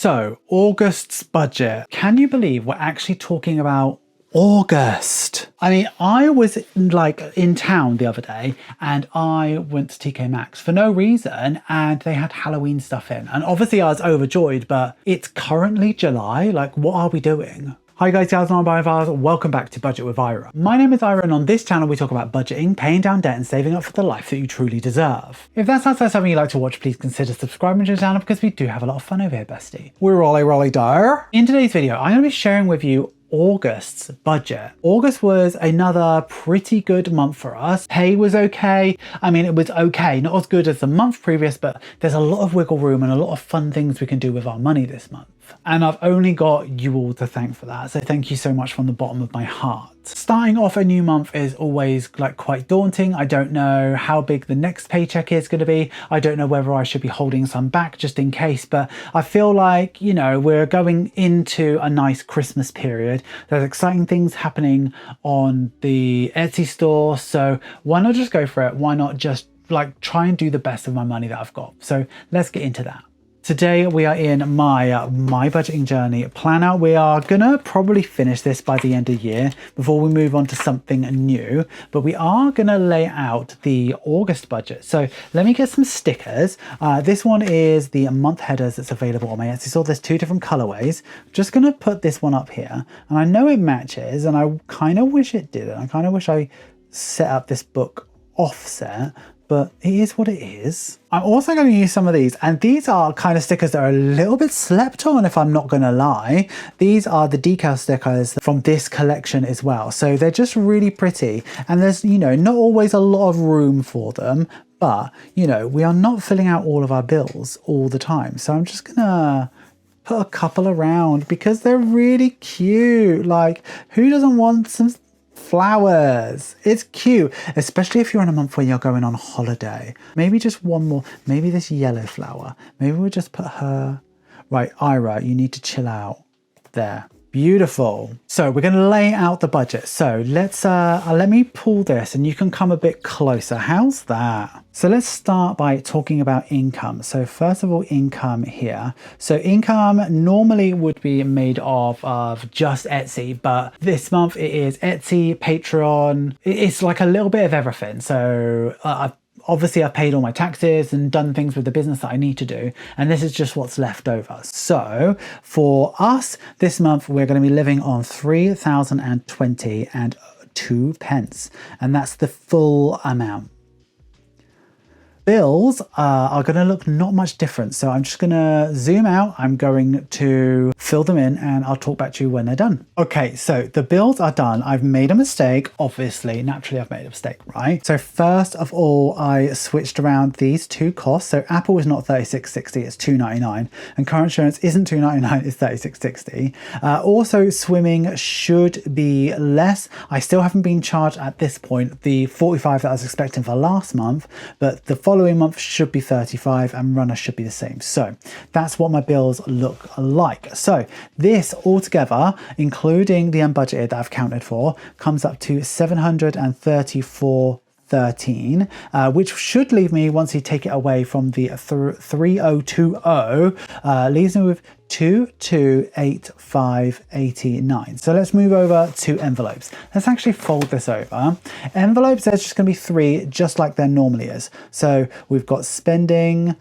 So, August's budget. Can you believe we're actually talking about August? I mean, I was like in town the other day and I went to TK Maxx for no reason and they had Halloween stuff in. And obviously I was overjoyed, but it's currently July. Like, what are we doing? Hi guys, gals, and buyers. Welcome back to Budget with Ira. My name is Ira and on this channel we talk about budgeting, paying down debt and saving up for the life that you truly deserve. If that sounds like something you like to watch, please consider subscribing to the channel because we do have a lot of fun over here, bestie. We're rolly dire. In today's video, I'm going to be sharing with you August's budget. August was another pretty good month for us. Pay was okay. I mean, it was okay, not as good as the month previous, but there's a lot of wiggle room and a lot of fun things we can do with our money this month. And I've only got you all to thank for that. So thank you so much from the bottom of my heart. Starting off a new month is always like quite daunting. I don't know how big the next paycheck is going to be. I don't know whether I should be holding some back just in case, but I feel like, you know, we're going into a nice Christmas period. There's exciting things happening on the Etsy store. So why not just go for it? Why not just like try and do the best of my money that I've got? So let's get into that. Today we are in my budgeting journey planner. We are gonna probably finish this by the end of the year before we move on to something new, but we are gonna lay out the August budget. So let me get some stickers. This one is the month headers that's available on my Etsy store. There's two different colorways. Just gonna put this one up here and I know it matches and I kind of wish it didn't. I kind of wish I set up this book offset, but it is what it is. I'm also going to use some of these, and these are kind of stickers that are a little bit slept on, if I'm not going to lie. These are the decal stickers from this collection as well. So they're just really pretty, and there's, you know, not always a lot of room for them, but, you know, we are not filling out all of our bills all the time. So I'm just gonna put a couple around because they're really cute. Like, who doesn't want some flowers? It's cute, especially if you're in a month where you're going on holiday. Maybe just one more, maybe this yellow flower. Maybe we'll just put her, right, Ira, you need to chill out there. Beautiful. So we're going to lay out the budget. So let's let me pull this and you can come a bit closer. How's that? So let's start by talking about income. So first of all, income here. So income normally would be made of just Etsy, but this month it is Etsy, Patreon. It's like a little bit of everything. So obviously I've paid all my taxes and done things with the business that I need to do, and this is just what's left over. So for us this month, we're going to be living on 3,020 and 2 pence, and that's the full amount. Bills are going to look not much different. So I'm just going to zoom out. I'm going to fill them in and I'll talk back to you when they're done. Okay, so the bills are done. I've made a mistake. Obviously, naturally I've made a mistake, right? So first of all, I switched around these two costs. So Apple is not $36.60, it's $2.99. And car insurance isn't $2.99, it's $36.60. Also, swimming should be less. I still haven't been charged at this point the $45 that I was expecting for last month, but the following month should be $35 and runner should be the same. So that's what my bills look like. So this altogether, including the unbudgeted that I've counted for, comes up to $734.13, which should leave me, once you take it away from the 3020, leaves me with 2285.89. So let's move over to envelopes. Let's actually fold this over. Envelopes, there's just going to be 3, just like there normally is. So we've got spending,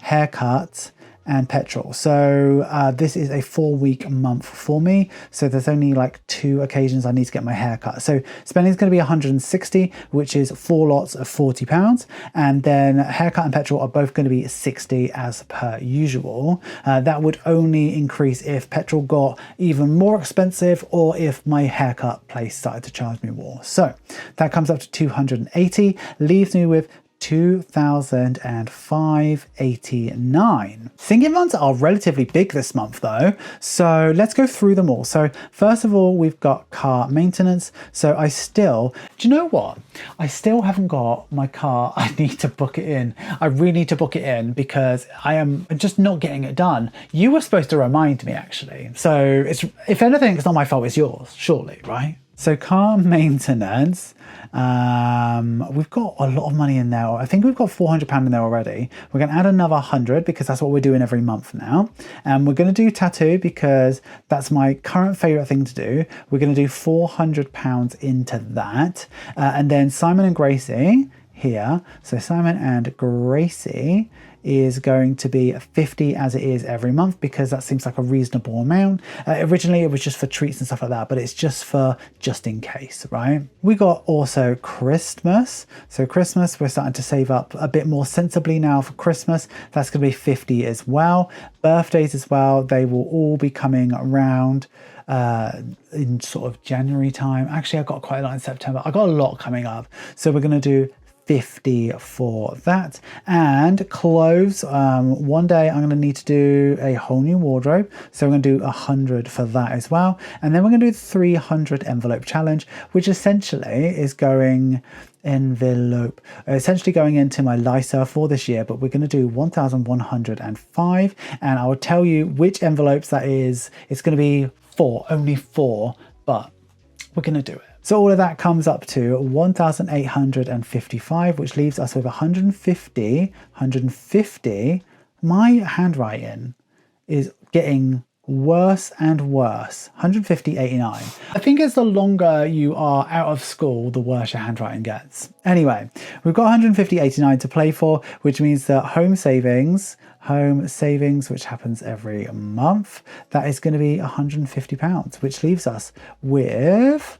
haircut, and petrol. So this is a 4-week month for me. So there's only like 2 occasions I need to get my hair cut. So spending is going to be 160, which is 4 lots of £40. And then haircut and petrol are both going to be 60 as per usual. That would only increase if petrol got even more expensive or if my haircut place started to charge me more. So that comes up to 280, leaves me with 2,005.89. Sinking funds are relatively big this month though, so let's go through them all. So first of all, we've got car maintenance. So do you know what? I still haven't got my car. I need to book it in. I really need to book it in because I am just not getting it done. You were supposed to remind me actually. So it's, if anything, it's not my fault, it's yours, surely, right? So car maintenance, we've got a lot of money in there. I think we've got £400 in there already. We're going to add another 100 because that's what we're doing every month now. And we're going to do tattoo because that's my current favorite thing to do. We're going to do £400 into that. And then Simon and Gracie here. So Simon and Gracie is going to be 50 as it is every month because that seems like a reasonable amount. Originally it was just for treats and stuff like that, but it's just for just in case, right? We got also Christmas. So Christmas, we're starting to save up a bit more sensibly now for Christmas. That's going to be 50 as well. Birthdays as well, they will all be coming around in sort of January time. Actually, I've got quite a lot in September. I've got a lot coming up. So we're going to do 50 for that. And clothes, one day I'm going to need to do a whole new wardrobe, so we're going to do 100 for that as well. And then we're going to do the 300 envelope challenge, which essentially is going essentially going into my LISA for this year, but we're going to do 1,105, and I will tell you which envelopes that is. It's going to be only four, but we're going to do it. So all of that comes up to 1,855, which leaves us with 150. My handwriting is getting worse and worse. 150.89. I think as the longer you are out of school, the worse your handwriting gets. Anyway, we've got 150.89 to play for, which means that home savings, which happens every month, that is going to be £150, which leaves us with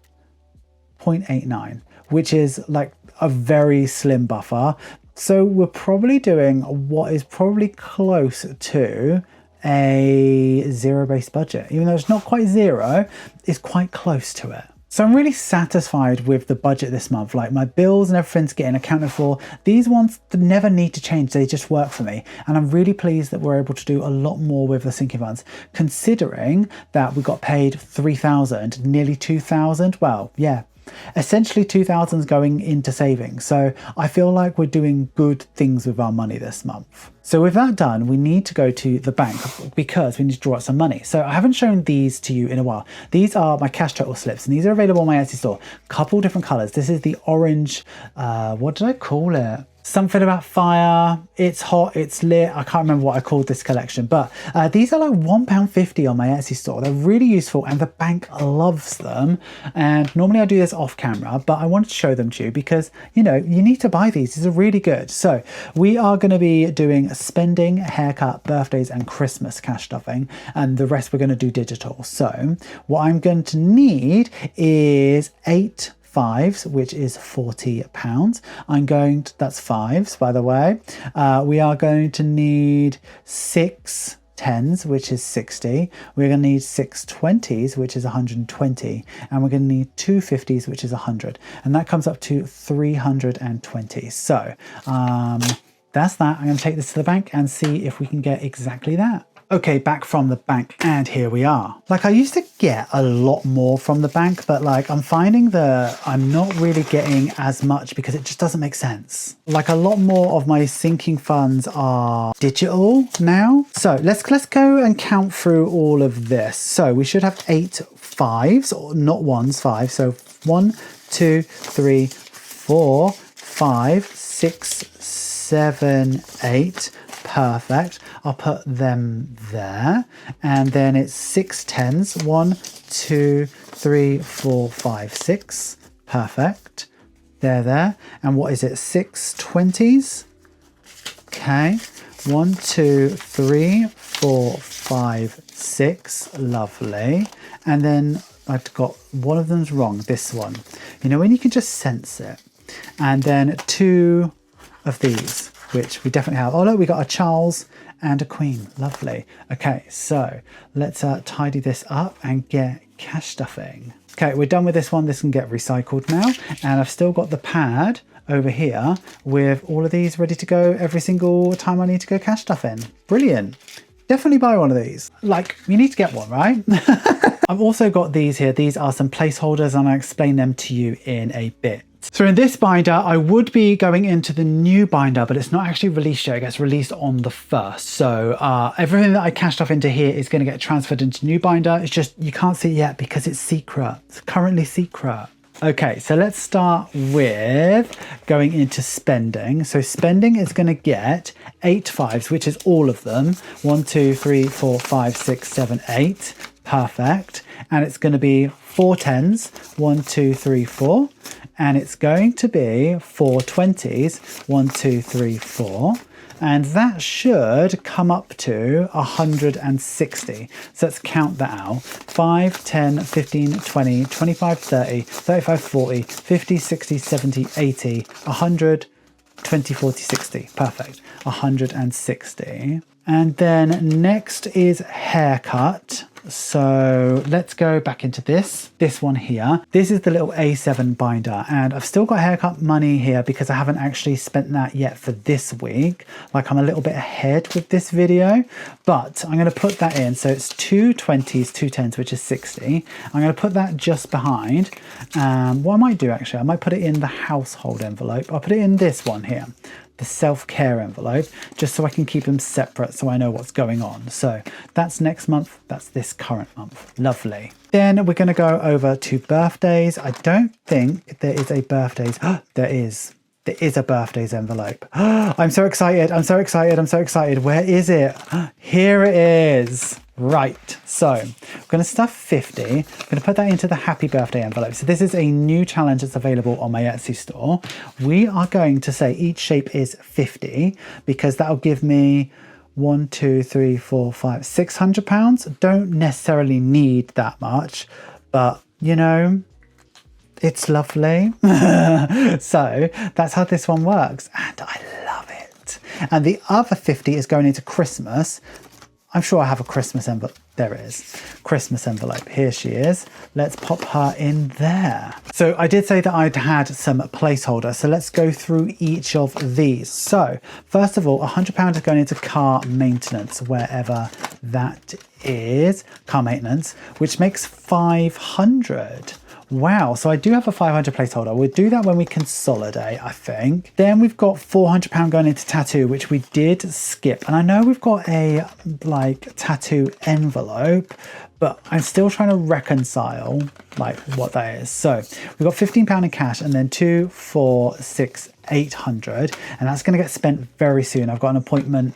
0.89, which is like a very slim buffer. So we're probably doing what is probably close to a zero-based budget. Even though it's not quite zero, it's quite close to it. So I'm really satisfied with the budget this month. Like my bills and everything's getting accounted for. These ones never need to change. They just work for me. And I'm really pleased that we're able to do a lot more with the sinking funds, considering that we got paid 3,000, nearly 2,000. Well, yeah. Essentially 2,000 is going into savings. So I feel like we're doing good things with our money this month. So with that done, we need to go to the bank because we need to draw out some money. So I haven't shown these to you in a while. These are my cash total slips, and these are available on my Etsy store. Couple different colors. This is the orange, what did I call it? Something about fire, it's hot, it's lit. I can't remember what I called this collection, but these are like £1.50 on my Etsy store. They're really useful and the bank loves them. And normally I do this off camera, but I wanted to show them to you because, you know, you need to buy these. These are really good. So we are going to be doing spending, haircut, birthdays, and Christmas cash stuffing, and the rest we're going to do digital. So what I'm going to need is 8 fives, which is £40. That's fives, by the way. We are going to need 6 10s, which is 60. We're going to need 6 20s, which is 120. And we're going to need 2 50s, which is 100. And that comes up to 320. So that's that. I'm going to take this to the bank and see if we can get exactly that. Okay, back from the bank, and here we are. Like I used to get a lot more from the bank, but like I'm finding that I'm not really getting as much because it just doesn't make sense. Like a lot more of my sinking funds are digital now. So let's go and count through all of this. So we should have 8 fives, or not ones, 5. So 1, 2, 3, 4, 5, 6, 7, 8. Perfect. I'll put them there. And then it's 6 10s. 1, 2, 3, 4, 5, 6. Perfect. They're there. And what is it? 6 20s. Okay. 1, 2, 3, 4, 5, 6. Lovely. And then I've got one of them's wrong. This one. You know, when you can just sense it. And then 2 of these, which we definitely have. Oh, look, we got a Charles and a Queen. Lovely. Okay, so let's tidy this up and get cash stuffing. Okay, we're done with this one. This can get recycled now. And I've still got the pad over here with all of these ready to go every single time I need to go cash stuffing. Brilliant. Definitely buy one of these. Like, you need to get one, right? I've also got these here. These are some placeholders and I'll explain them to you in a bit. So in this binder, I would be going into the new binder, but it's not actually released yet. It gets released on the 1st. So everything that I cashed off into here is going to get transferred into new binder. It's just, you can't see it yet because it's secret. It's currently secret. Okay, so let's start with going into spending. So spending is going to get 8 5s, which is all of them. 1, 2, 3, 4, 5, 6, 7, 8. Perfect. And it's going to be 4 10s. 1, 2, 3, 4. And it's going to be 4 20s. 1, 2, 3, 4. And that should come up to 160. So let's count that out. 5, 10, 15, 20, 25, 30, 35, 40, 50, 60, 70, 80, 100, 20, 40, 60. Perfect. 160. And then next is haircut. So let's go back into this one here. This is the little A7 binder, and I've still got haircut money here because I haven't actually spent that yet for this week. Like, I'm a little bit ahead with this video, but I'm going to put that in. So it's 2 20s, 2 10s, which is 60. I'm going to put that just behind. What I might do actually, I might put it in the household envelope. I'll put it in this one here, the self-care envelope, just so I can keep them separate so I know what's going on. So that's next month, that's this current month. Lovely. Then we're going to go over to birthdays. I don't think there is a birthdays. There is. There is a birthdays envelope. I'm so excited. I'm so excited. I'm so excited. Where is it? Here it is. Right, so we're going to stuff 50. I'm going to put that into the happy birthday envelope. So this is a new challenge that's available on my Etsy store. We are going to say each shape is 50 because that'll give me 1, 2, 3, 4, 5, £600. Don't necessarily need that much, but you know, it's lovely. So that's how this one works, and I love it. And the other 50 is going into Christmas. I'm sure I have a Christmas envelope. There it is. Christmas envelope. Here she is. Let's pop her in there. So I did say that I'd had some placeholders. So let's go through each of these. So first of all, £100 is going into car maintenance, wherever that is. Car maintenance, which makes 500. Wow, so I do have a 500 placeholder. We'll do that when we consolidate, I think. Then we've got £400 going into tattoo, which we did skip. And I know we've got a like tattoo envelope, but I'm still trying to reconcile like what that is. So we've got £15 in cash, and then 2, 4, 6, 800. And that's gonna get spent very soon. I've got an appointment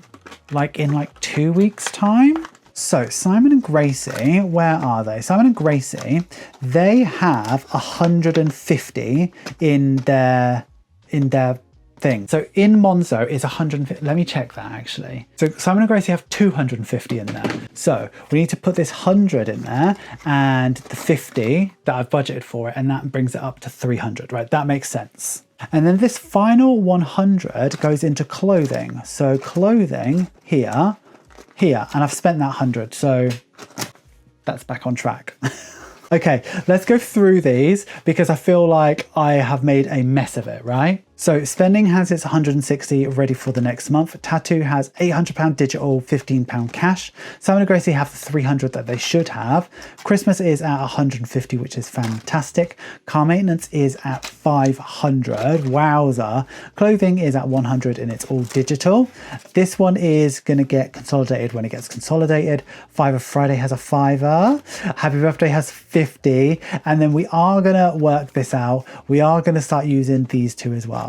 like in like 2 weeks time. So Simon and Gracie, where are they? Simon and Gracie, they have 150 in their thing. So in Monzo is 150. Let me check that actually. So Simon and Gracie have 250 in there. So we need to put this 100 in there and the 50 that I've budgeted for it, and that brings it up to 300, right? That makes sense. And then this final 100 goes into clothing. So clothing here, and I've spent that 100, so that's back on track. Okay, let's go through these because I feel like I have made a mess of it, right? So spending has its 160 ready for the next month. Tattoo has £800 digital, £15 cash. Simon and Gracie have the 300 that they should have. Christmas is at 150, which is fantastic. Car maintenance is at 500. Wowza. Clothing is at 100 and it's all digital. This one is going to get consolidated when it gets consolidated. Fiver Friday has a fiver. Happy Birthday has 50. And then we are going to work this out. We are going to start using these two as well.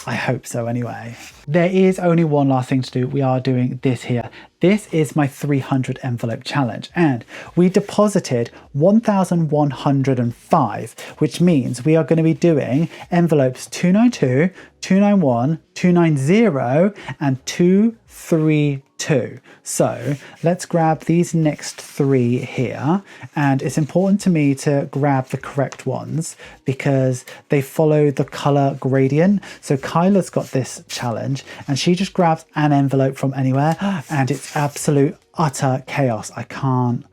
I hope so anyway. There is only one last thing to do. We are doing this here. This is my 300 envelope challenge, and we deposited 1,105, which means we are going to be doing envelopes 292, 291, 290, and 232. So let's grab these next three here, and it's important to me to grab the correct ones because they follow the color gradient. So Kyla's got this challenge and she just grabs an envelope from anywhere and it's absolute utter chaos. I can't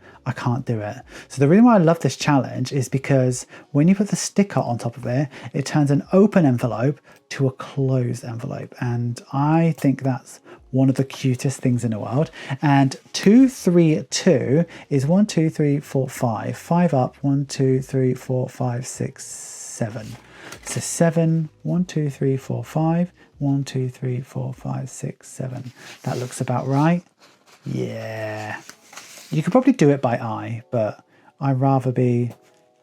do it. So the reason why I love this challenge is because when you put the sticker on top of it, it turns an open envelope to a closed envelope. And I think that's one of the cutest things in the world. And 232 is 1, 2, 3, 4, 5. 5 up, 1, 2, 3, 4, 5, 6, 7. So 7, 1, 2, 3, 4, 5, 1, 2, 3, 4, 5, 6, 7. That looks about right. Yeah. You could probably do it by eye, but I'd rather be...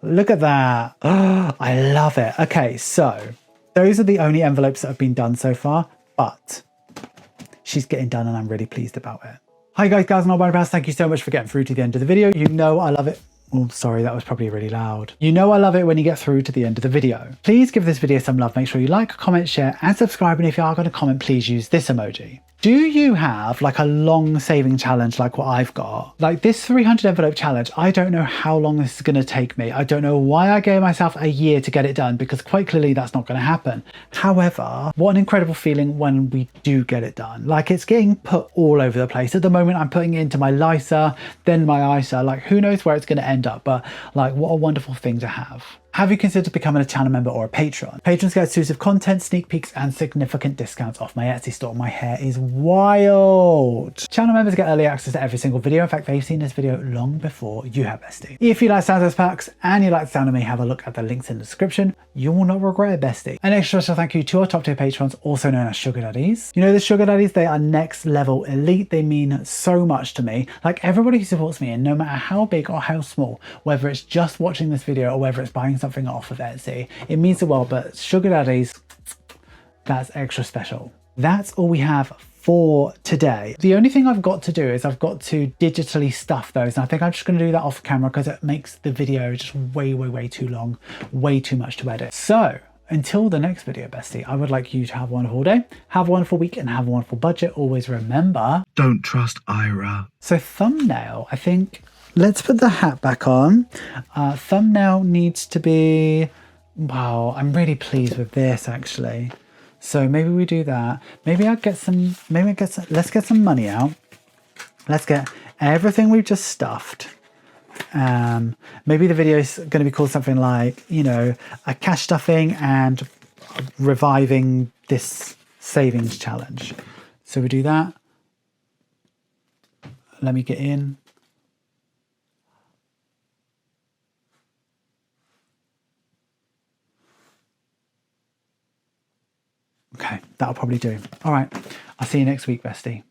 Look at that. Oh, I love it. Okay, so those are the only envelopes that have been done so far, but she's getting done and I'm really pleased about it. Hi guys, gals and all my pals. Thank you so much for getting through to the end of the video. You know I love it. Oh, sorry, that was probably really loud. You know I love it when you get through to the end of the video. Please give this video some love. Make sure you like, comment, share, and subscribe. And if you are going to comment, please use this emoji. Do you have like a long saving challenge like what I've got? Like this 300 envelope challenge, I don't know how long this is going to take me. I don't know why I gave myself a year to get it done, because quite clearly that's not going to happen. However, what an incredible feeling when we do get it done. Like it's getting put all over the place. At the moment, I'm putting it into my Lysa, then my ISA. Like who knows where it's going to end up, but like what a wonderful thing to have. Have you considered becoming a channel member or a patron? Patrons get exclusive content, sneak peeks, and significant discounts off my Etsy store. My hair is wild. Channel members get early access to every single video. In fact, they've seen this video long before you have, bestie. If you like sound packs and you like the sound of me, have a look at the links in the description. You will not regret it, bestie. An extra special thank you to our top tier patrons, also known as sugar daddies. You know the sugar daddies, they are next level elite. They mean so much to me. Like everybody who supports me, and no matter how big or how small, whether it's just watching this video or whether it's buying something off of Etsy, it means the world. But sugar daddies, that's extra special. That's all we have for today. The only thing I've got to do is I've got to digitally stuff those, and I think I'm just going to do that off camera because it makes the video just way too long, way too much to edit. So until the next video, bestie, I would like you to have a wonderful day, have a wonderful week, and have a wonderful budget. Always remember, don't trust Ira. So thumbnail, I think, let's put the hat back on. Thumbnail needs to be, wow, I'm really pleased with this actually. So maybe we do that. Maybe I'll get some, let's get some money out. Let's get everything we've just stuffed. Maybe the video is going to be called something like, you know, a cash stuffing and reviving this savings challenge. So we do that. Let me get in. Okay, that'll probably do. All right, I'll see you next week, bestie.